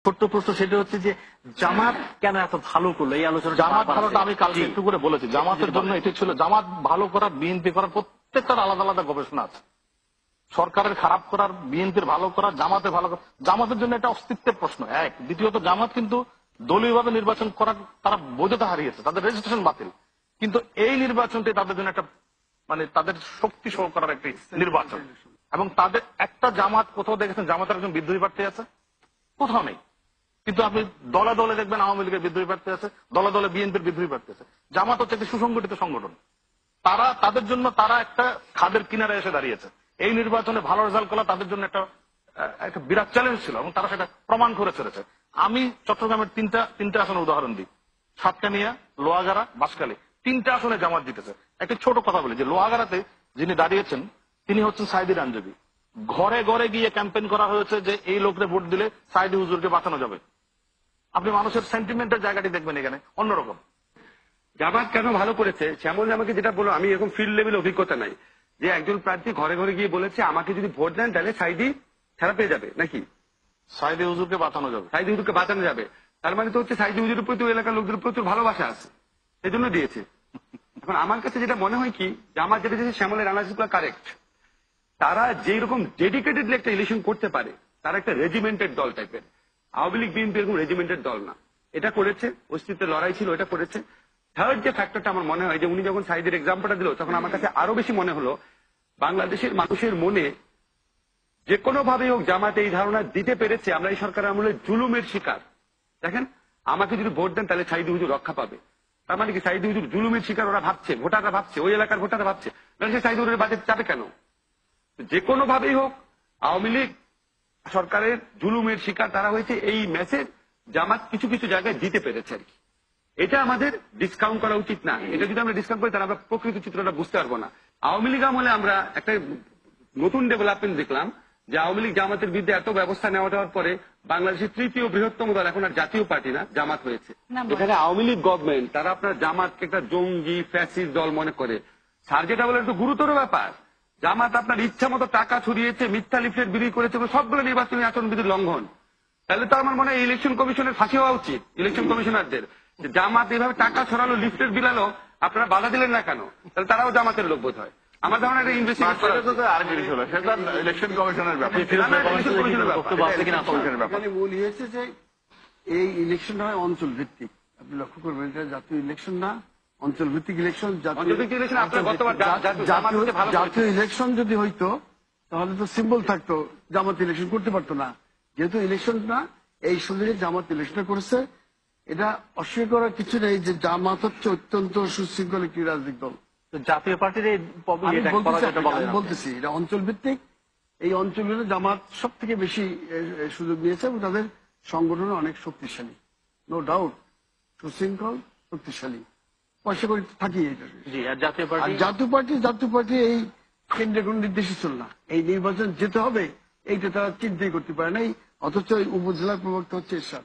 ছোট্ট প্রশ্ন, সেটা হচ্ছে যে জামাত কেন এত ভালো করলো এই আলোচনা? জামাত ভালোটা আমি কালকে একটু করে বলেছি। জামাতের জন্য এটি ছিল, জামাত ভালো করার, বিএনপি করার প্রত্যেকটার আলাদা আলাদা গবেষণা আছে। সরকারের খারাপ করার, বিএনপির ভালো করার, জামাতের ভালো করার। জামাতের জন্য এটা অস্তিত্বের প্রশ্ন এক। দ্বিতীয়ত, জামাত কিন্তু দলীয়ভাবে নির্বাচন করার তারা বৈধতা হারিয়েছে, তাদের রেজিস্ট্রেশন বাতিল। কিন্তু এই নির্বাচনটি তাদের জন্য একটা মানে তাদের শক্তি সহ করার একটি নির্বাচন। এবং তাদের একটা জামাত কোথাও দেখেছেন জামাতের একজন বিদ্রোহী প্রার্থী আছে? কোথাও নেই। কিন্তু আপনি দলে দলে দেখবেন আওয়ামী লীগের বিদ্রোহী প্রার্থী আছে, দলে দলে বিএনপির বিদ্রোহী প্রার্থী আছে। জামাত হচ্ছে একটি সুসংগঠিত সংগঠন। তারা তাদের জন্য তারা একটা খাদের কিনারে এসে দাঁড়িয়েছে। এই নির্বাচনে ভালো রেজাল্ট করা তাদের জন্য একটা বিরাট চ্যালেঞ্জ ছিল এবং তারা সেটা প্রমাণ করে চলেছে। আমি চট্টগ্রামের তিনটা আসনের উদাহরণ দিই। সাতকানিয়া, লোহাগাড়া, বাঁশখালী, তিনটা আসনে জামাত জিতেছে। একটা ছোট কথা বলি যে লোহাগাড়াতে যিনি দাঁড়িয়েছেন তিনি হচ্ছেন সাইদি রাঞ্জবি। ঘরে ঘরে গিয়ে ক্যাম্পেইন করা হয়েছে যে এই লোকরে ভোট দিলে সাইদি হুজুরকে বাঁচানো যাবে। আপনি মানুষের সেন্টিমেন্টের জায়গাটি দেখবেন এখানে অন্যরকম। জামাত কেন ভালো করেছে শ্যামল আমাকে যেটা বলো, আমি এরকম ফিল্ড লেভেল অভিজ্ঞতা নাই যে একজন প্রার্থী ঘরে ঘরে গিয়ে বলেছে আমাকে যদি ভোট দেন তাহলে সাইদি ছাড়া পেয়ে যাবে, নাকি সাইদি হুজুরকে বাঁচানো যাবে, সাইদি হুজুরকে বাঁচানো যাবে। তার মানে তো হচ্ছে সাইদি হুজুরের প্রতি ওই এলাকার লোকদের প্রচুর ভালোবাসা আছে, সেই জন্য দিয়েছে। এখন আমার কাছে যেটা মনে হয় কি, জামাত যেটা দিয়েছে শ্যামলের অ্যানালিসিসগুলো কারেক্ট। তারা যেই রকম ডেডিকেটেডলি একটা ইলেকশন করতে পারে, তারা একটা রেজিমেন্টেড দল টাইপের। আওয়ামী লীগ বিএনপি এরকম রেজিমেন্টেড দল না। এটা করেছে, অস্তিত্বের লড়াই ছিল, এটা করেছে। থার্ড যে ফ্যাক্টরটা আমার মনে হয় যে উনি যখন সাইদের এক্সাম্পলটা দিল তখন আমার কাছে আরো বেশি মনে হলো বাংলাদেশের মানুষের মনে যে কোনো ভাবে হোক জামাত এই ধারণা দিতে পেরেছে আমরা এই সরকারের আমলে জুলুমের শিকার। দেখেন, আমাকে যদি ভোট দেন তাহলে সাইদি হুজুর রক্ষা পাবে। তার মানে কি সাইদি হুজুর জুলুমের শিকার ওরা ভাবছে, ভোটাররা ভাবছে, ওই এলাকার ভোটাররা ভাবছে। সে সাইদি হুজুরের বাজেট চাপে কেন? যে কোনো ভাবেই হোক আওয়ামী লীগ সরকারের জুলুমের শিকার তারা হয়েছে, এই মেসেজ জামাত কিছু কিছু জায়গায় দিতে পেরেছে আর কি। এটা আমাদের ডিসকাউন্ট করা উচিত না। এটা যদি আমরা ডিসকাউন্ট করি তাহলে আমরা প্রকৃত চিত্রটা বুঝতে পারবো না। আওয়ামী লীগ আমলে আমরা একটা নতুন ডেভেলপমেন্ট দেখলাম যে আওয়ামী লীগ জামাতের বিরুদ্ধে এত ব্যবস্থা নেওয়া যাওয়ার পরে বাংলাদেশের তৃতীয় বৃহত্তম দল এখন আর জাতীয় পার্টি না, জামাত হয়েছে। এখানে আওয়ামী লীগ গভর্নমেন্ট তারা আপনার জামাতকে একটা জঙ্গি ফ্যাসিস্ট দল মনে করে। স্যার যেটা বলে একটু গুরুতর ব্যাপার। জামাত আপনার ইচ্ছা মতো টাকা ছড়িয়েছে, মিথ্যা লিফলেট বিক্রি করেছে, সবগুলো নির্বাচনী আচরণবিধির লঙ্ঘন। তাহলে তো আমার মনে হয় ইলেকশন কমিশনের ফাঁসি হওয়া উচিত, ইলেকশন কমিশনারদের। জামাত এভাবে টাকা ছড়ালো, লিফলেট বিলালো, আপনারা বাধা দিলেন না কেন? তাহলে তারাও জামাতের লোক বোধ হয়। আমার ধারণা একটা ইনভেস্টিগেশন আর জিনিস হলো সেটা ইলেকশন কমিশনের ব্যাপার। এখানে মূল হয়েছে যে এই ইলেকশনটা হয় অঞ্চল ভিত্তিক। আপনি লক্ষ্য করবেন এটা জাতীয় ইলেকশন না, অঞ্চল ভিত্তিক ইলেকশন। জাতীয় ইলেকশন যদি হইতো তাহলে তো সিম্বল থাকতো, জামাত ইলেকশন করতে পারতো না। যেহেতু ইলেকশন না, এই সুযোগে জামাত ইলেকশন করেছে। এটা অস্বীকার করার কিছু নেই যে জামাত হচ্ছে অত্যন্ত সুশৃঙ্খল একটি রাজনৈতিক দল। জাতীয় পার্টির আমি বলতেছি এটা অঞ্চল ভিত্তিক। এই অঞ্চলগুলো জামাত সব থেকে বেশি সুযোগ নিয়েছে এবং তাদের সংগঠন অনেক শক্তিশালী, নো ডাউট, সুশৃঙ্খল, শক্তিশালী। পয়সা করে থাকি এটা। জাতীয় পার্টি এই কেন্দ্রের কোন নির্দেশই ছিল না, এই নির্বাচন যেতে হবে এইটা তারা চিন্তাই করতে পারে নাই। অথচ উপজেলার প্রবক্তা হচ্ছে এরশাদ।